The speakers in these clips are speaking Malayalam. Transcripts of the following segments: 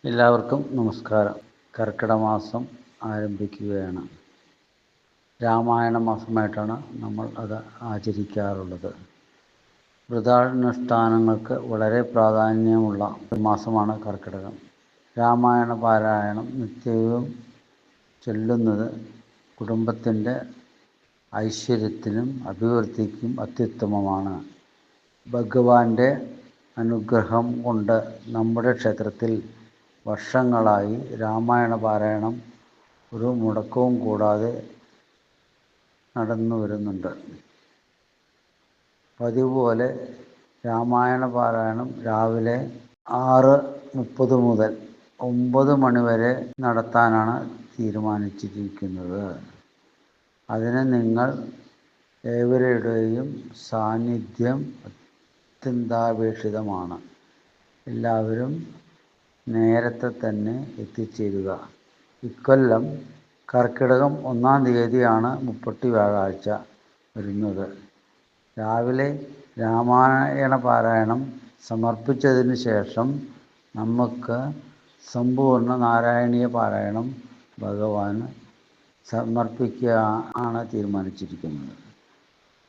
എല്ലാവർക്കും നമസ്കാരം. കർക്കിടക മാസം ആരംഭിക്കുകയാണ്. രാമായണ മാസമായിട്ടാണ് നമ്മൾ അത് ആചരിക്കാറുള്ളത്. വ്രതാനുഷ്ഠാനങ്ങൾക്ക് വളരെ പ്രാധാന്യമുള്ള ഒരു മാസമാണ് കർക്കിടകം. രാമായണ പാരായണം നിത്യവും ചൊല്ലുന്നത് കുടുംബത്തിൻ്റെ ഐശ്വര്യത്തിനും അഭിവൃദ്ധിക്കും അത്യുത്തമമാണ്. ഭഗവാന്റെ അനുഗ്രഹം കൊണ്ട് നമ്മുടെ ക്ഷേത്രത്തിൽ വർഷങ്ങളായി രാമായണ പാരായണം ഒരു മുടക്കവും കൂടാതെ നടന്നു വരുന്നുണ്ട്. പതിവ് പോലെ രാമായണ പാരായണം രാവിലെ 6:30 മുതൽ 9 മണി വരെ നടത്താനാണ് തീരുമാനിച്ചിരിക്കുന്നത്. അതിന് നിങ്ങൾ ഏവരുടെയും സാന്നിധ്യം അത്യന്താപേക്ഷിതമാണ്. എല്ലാവരും നേരത്തെ തന്നെ എത്തിച്ചേരുക. ഇക്കൊല്ലം കർക്കിടകം 1-ാം തീയതിയാണ് മുപ്പട്ടി വ്യാഴാഴ്ച വരുന്നത്. രാവിലെ രാമായണ പാരായണം സമർപ്പിച്ചതിന് ശേഷം നമുക്ക് സമ്പൂർണ്ണ നാരായണീയ പാരായണം ഭഗവാന് സമർപ്പിക്കുകയാണ് തീരുമാനിച്ചിരിക്കുന്നത്.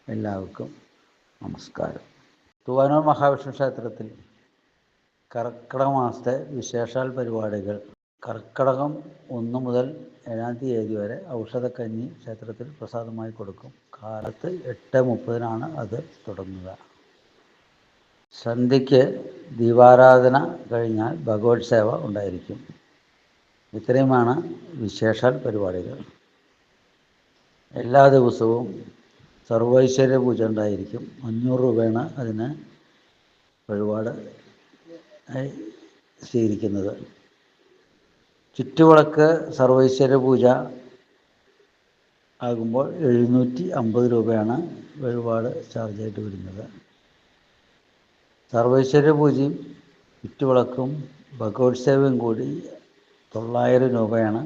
എല്ലാവർക്കും നമസ്കാരം. തൂവാനൂർ മഹാവിഷ്ണു ക്ഷേത്രത്തിൽ കർക്കിടക മാസത്തെ വിശേഷാൽ പരിപാടികൾ. കർക്കിടകം 1 മുതൽ 7-ാം തീയതി വരെ ഔഷധക്കഞ്ഞി ക്ഷേത്രത്തിൽ പ്രസാദമായി കൊടുക്കും. കാലത്ത് 8:30-നാണ് അത് തുടങ്ങുക. സന്ധ്യയ്ക്ക് ദീപാരാധന കഴിഞ്ഞാൽ ഭഗവത് സേവ ഉണ്ടായിരിക്കും. ഇത്രയുമാണ് വിശേഷാൽ പരിപാടികൾ. എല്ലാ ദിവസവും സർവൈശ്വര്യ പൂജ ഉണ്ടായിരിക്കും. 500 രൂപയാണ് അതിന് വഴിപാട് സ്വീകരിക്കുന്നത്. ചുറ്റുവിളക്ക് സർവൈശ്വര്യ പൂജ ആകുമ്പോൾ 750 രൂപയാണ് വഴിപാട് ചാർജായിട്ട് വരുന്നത്. സർവൈശ്വര്യ പൂജയും ചുറ്റുവിളക്കും ഭഗവത് സേവയും കൂടി 900 രൂപയാണ്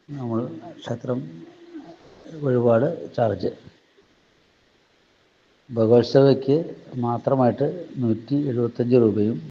നമ്മൾ ക്ഷേത്രം വഴിപാട് ചാർജ്. ഭഗവത് സേവയ്ക്ക് മാത്രമായിട്ട് 175 രൂപയും